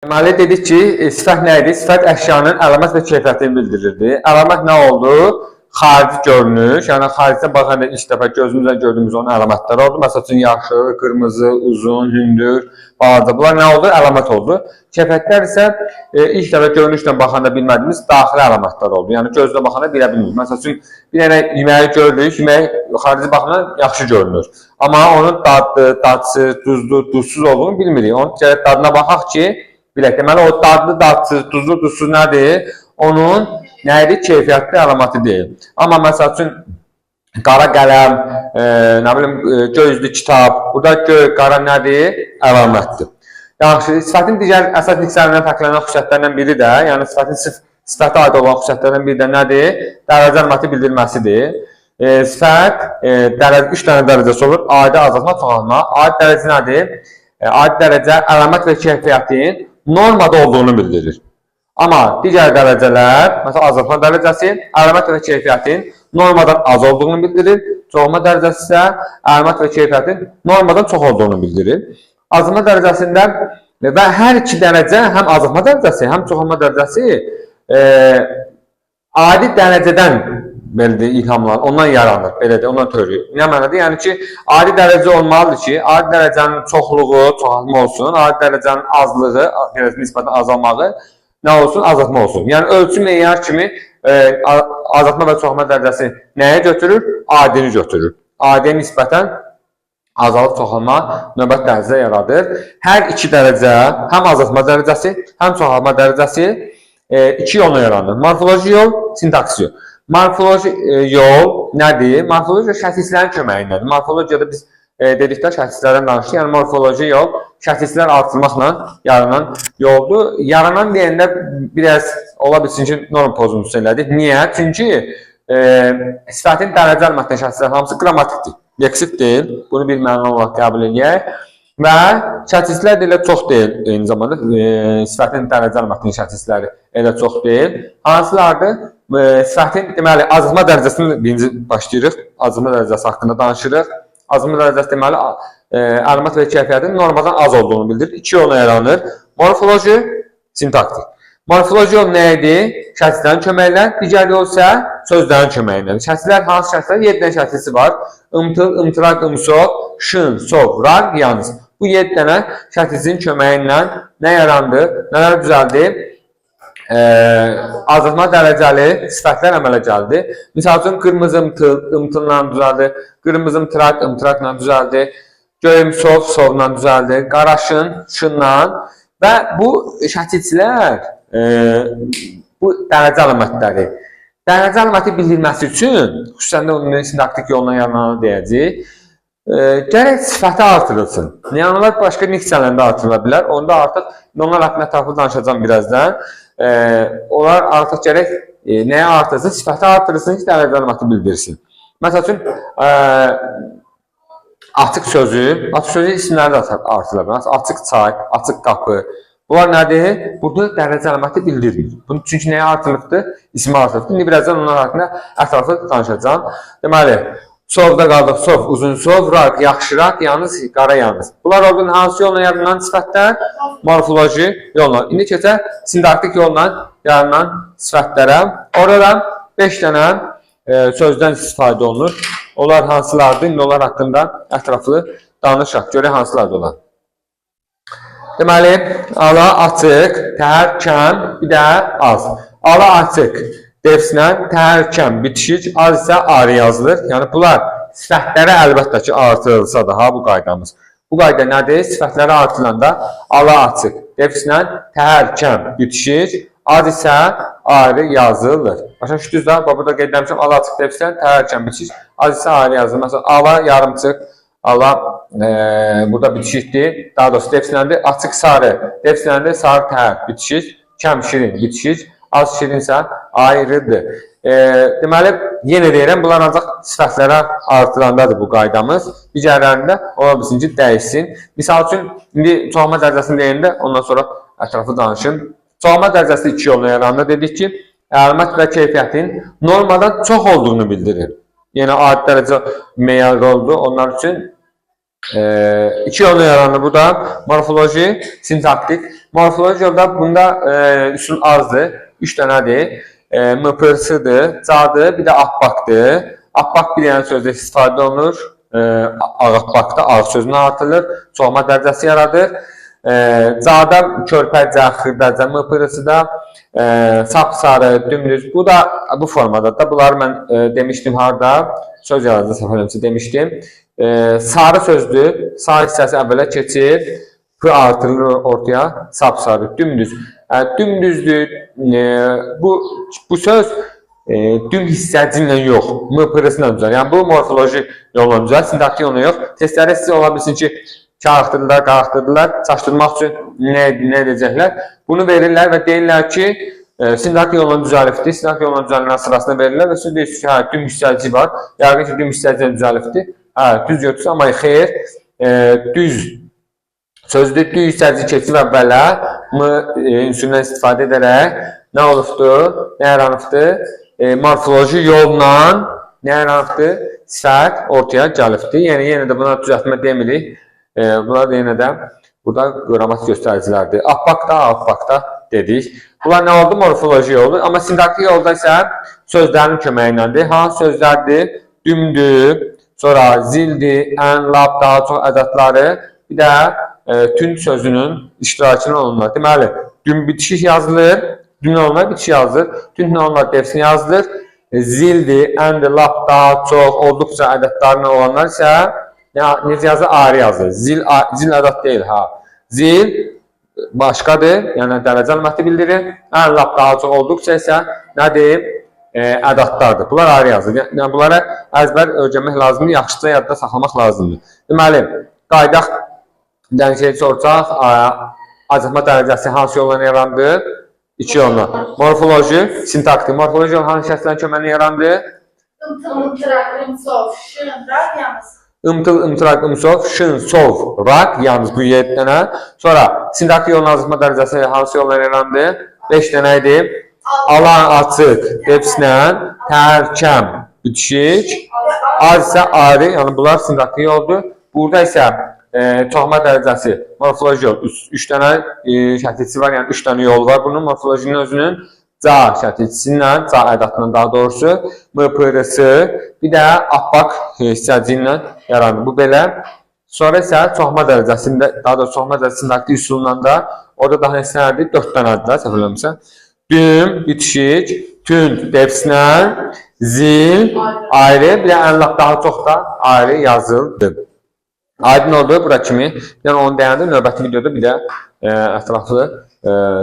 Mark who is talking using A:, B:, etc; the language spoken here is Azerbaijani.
A: Deməli dedik ki, sifət nə idi? Sifət əşyanın əlamət və keyfiyyətini bildirirdi. Əlamət nə oldu? Xarici görünüş, yəni xaricdə baxanda ilk dəfə gözümüzlə gördüyümüz onun əlamətləri oldu. Məsəl üçün yaşıl, qırmızı, uzun, hündür, balaca. Bunlar nə oldu? Əlamət oldu. Keyfiyyətlər isə ilk dəfə görünüşlə baxanda bilmədiyimiz daxili əlamətlər oldu. Yəni gözlə baxanda bilə bilmirik. Məsəl üçün bir dənə yeməyi gördük, yemək xarici baxımdan yaxşı görünür. Amma onun dadlı, dadsız, duzlu, duzsuz olduğunu bilmirik. Onun gərək dadına baxaq ki, bilək. Deməli, o dadlı, dadsız, duzlu, duzsuz nədir? Onun nədir? Keyfiyyətli əlaməti deyil. Amma məsəl üçün, qara qələm, nə bilim, gözlü kitab, burada göy, qara nədir? Əlamətdir. Yaxşı, sifətin digər əsas nüksələrindən fərqlənən xüsusiyyətlərindən biri də, yəni sifətə aid olan xüsusiyyətlərindən biri də nədir? Dərəcə əlaməti bildirməsidir. Sifət 3 dənə dərəcəsi olur. Adi, azaltma, çoxaltma. Adi dərəcə nədir? Adi dərəcə əlamət və keyfiyyətin normada olduğunu bildirir. Amma digər dərəcələr, məsələn, azaltma dərəcəsi əlamət və keyfiyyətin normadan az olduğunu bildirir. Çoxaltma dərəcəsi isə əlamət və keyfiyyətin normadan çox olduğunu bildirir. Azaltma dərəcəsində və hər iki dərəcə, həm azaltma dərəcəsi, həm çoxaltma dərəcəsi adi dərəcədən belli ilhamlar, ondan yaranır, belə də, ondan törüyor. Nə mənadır? Yəni ki, adi dərəcə olmalıdır ki, adi dərəcənin çoxluğu çoxaltma olsun, adi dərəcənin azlığı, nisbətən azalmağı nə olsun? Azaltma olsun. Yəni, ölçü meyar kimi azaltma və çoxaltma dərəcəsi nəyə götürür? Adini götürür. Adiyə nisbətən azalıb çoxalma növbət dərəcə yaradır. Hər iki dərəcə, həm azaltma dərəcəsi, həm çoxalma dərəcəsi iki yolla yaranır. Morfoloji yol, sintaksi yol. Morfoloji yol nədir? Morfoloji şəxslərin köməyindədir. Morfologiyada biz dedikdə şəxslərdən danışırıq. Yəni, morfoloji yol şəxslər artırmaqla yaranan yoldur. Yaranan deyəndə biraz ola bilsin ki, norm pozuntusu elədik. Niyə? Çünki sifətin dərəcə əlamətinə şəxslər hamısı qrammatikdir. Leksik deyil. Bunu bir məna olaraq qəbul edək. Və şəxslər də elə çox deyil. Eyni zamanda sifətin dərəcə əlamətinə şəxsləri elə çox deyil. Hansılardır? Sifətin, deməli, azaltma dərəcəsini birinci başlayırıq. Azaltma dərəcəsi haqqında danışırıq. Azaltma dərəcəsi deməli, əlamət və keyfiyyətin normadan az olduğunu bildirir. İki yolla yaranır. Morfoloji, sintaktik. Morfoloji yol nə idi? Şəxslərin köməklə, digər yol isə sözlərin köməklə. Şəxslər, hansı şəxslər? 7 dənə şəxsisi var. Imtıl, ımtıraq, ımsov, şın, sov, rar, yalnız. Bu 7 dənə şəxsisin köməyi ilə nə yarandı? Nələr düzəldi? Azaltma dərəcəli sifətlər əmələ gəldi. Misal üçün, qırmızı ımtılla düzəldi, qırmızı ımtıraq, ımtıraqla düzəldi, göyüm sov, sovla düzəldi, qaraşın, şınla və bu şəkilçilər, bu dərəcə əlamətləri. Dərəcə əlaməti bildirməsi üçün, xüsusən də onun sintaktik yolla yarananı deyəcək, gərək sifəti artırılsın. Yəni, başqa niksələrində artırıla bilər. Onda artıq, onlar haqqında ətraflı danışacağım birazdan. Onlar artıq gərək nəyə artırsın? Sifəti artırılsın ki, dərəcə əlaməti bildirsin. Məsəl üçün, açıq sözü isimləri də artırıla bilər. Açıq çay, açıq qapı. Bunlar nədir? Burada dərəcə əlaməti bildirmir. Bunun çünki nəyə artırılıbdır? İsmi artırılıbdır. İndi birazdan onlar haqqında ətraflı danışacağım. Deməli, sovda qaldıq, sov, uzun sov, rak, yaxşı rak, yalnız, qara yalnız. Bunlar olduğun hansı yolla yaranan sifətlər? Morfoloji yolla. İndi keçək sintaktik yolla yaranan sifətlərə. Orada 5 dənə sözdən istifadə olunur. Onlar hansılardır? İndi onlar haqqında ətraflı danışaq. Görək hansılardır onlar. Deməli, ala açıq, təhərkəm, bir də az. Ala açıq. Defsinə təhərkəm, bitişik, az isə ayrı yazılır. Yəni, bunlar sifətlərə əlbəttə ki, artırılsa da, bu qaydamız. Bu qayda nədir? Sifətlərə artırılanda ala açıq, defsinə təhərkəm, bitişik, az isə ayrı yazılır. Başa düşdünüz də, burada qeyd etmişəm, ala açıq, defsinə təhərkəm, bitişik, az isə ayrı yazılır. Məsələn, ala yarımçıq, ala burada bitişikdir, daha doğrusu defsinəndə açıq sarı, defsinəndə sarı təhər, bitişik, kəm şirin, bitişik, az şirinsə ayrıdır. Deməli, yenə deyirəm, bunlar ancaq sifətlərə artırandadır bu qaydamız. Digərlərində ola bilsin ki, dəyişsin. Misal üçün, indi çoxalma dərəcəsini deyəndə, ondan sonra ətraflı danışın. Çoxalma dərəcəsi 2 yolla yaranır. Dedik ki, əlamət və keyfiyyətin normadan çox olduğunu bildirir. Yəni, adi dərəcə meyar oldu. Onlar üçün 2 yolla yaranır. Bu da morfoloji, sintaktik Morfoloji yolda bunda üsul azdır. 3 dənədir. Mıpırsıdır, cadır, bir də appaqdır. Appaq bilən sözdə istifadə olunur. Ağappaqda ağ sözünə artırılır. Çoxma dərəcəsi yaradır. Cada, körpəcə, xırdacə, mıpırısı da sapsarı, dümdüz. Bu da bu formada da. Bunları mən demişdim harda. Söz yaradıcı səfərləmsi demişdim. Sarı sözdür. Sağ hissəsi əvvələ keçir. P artırılır ortaya. Sapsarı, dümdüz. Dümdüzdür. Bu söz düm hissəciylə yox, mıpırısıyla düzəlir. Yəni bu morfoloji yolla düzəlir, sintaktik yolla yox. Testlərdə siz ola bilsin ki, çağırtdırdılar, qaraqtırdılar, çaşdırmaq üçün nə edəcəklər? Bunu verirlər və deyirlər ki, sintaktik yolla düzəlibdir. Sintaktik yolla düzəlmə sırasına verirlər və siz deyirsiniz ki, hə, düm hissəci var. Yəqin ki, düm hissəciylə düzəlibdir. Hə, düz götürsün, amma xeyr, düz sözdür, düz hissəci keçib əvvələ ünsüründən istifadə edərək nə olubdur, nə yaranıbdır? Morfoloji yolla nə yaranıbdır? Sifət ortaya gəlibdir. Yəni, yenə də buna düzəltmə demirik. Bunlar da yenə də burada qrammatik göstəricilərdir. Appaqda dedik. Bunlar nə oldu? Morfoloji yoldur. Amma sintaktik yolda isə sözlərin köməyi iləndir. Hansı sözlərdir? Dümdür, sonra zildir, ən, lap, daha çox ədədləri, bir də tünd sözünün iştirakını olunur. Deməli, düm bitişik yazılır, dümlə olunlar bitişik yazılır, tündlə olunlar defisini yazılır, zildir, əndir, lap, daha çox, olduqca ədədlərinə olanlar isə necə yazılır? Ayrı yazılır. Zil ədəd deyil, ha. Zil başqadır, yəni dərəcə əlaməti bildirir. Ən, lap, daha çox olduqca isə nədir? Ədədlərdir. Bunlar ayrı yazılır. Yəni, bunlara əzbər öyrənmək lazımdır, yaxşıca yadda saxlamaq lazımdır. Deməli, qaydaq şey soracaq, acıqma dərəcəsi hansı yolla yarandı? 2 yolla. Morfoloji, sintaktik. Morfoloji yol hansı şəxslərin köməyini yarandı? Imtıl, ımtıraq, ımsov, şın, sov, rak, yalnız bu 7 dənə. Sonra sintaktik yolun acıqma dərəcəsi hansı yolla yarandı? 5 dənə idi. Alan, açıq, defislə, tərkəm, bitişik, az isə ayrı, yəni bunlar sintaktik yoldur. Burada isə çoxma dərəcəsi, morfoloji yol, 3 dənə şəkilçisi var, yəni 3 dənə yol var bunun, morfolojinin özünün ca şəkilçisilə, ca ədədlə daha doğrusu, mıpırısı, bir də appaq hissəci ilə yaranır. Bu belə. Sonra isə çoxma dərəcəsində, daha doğrusu çoxma dərəcəsindəki üsulundan da, orada daha nədir? 4 dənədir, səhv eləmirəmsə. Düm, bitişik, tünd, defislə, zil, ayrı, bir də ən lap daha çox da ayrı yazıldı. Aydın oldu bura kimi. Yəni onu dəyəndir. Növbəti videoda bir də ətraflı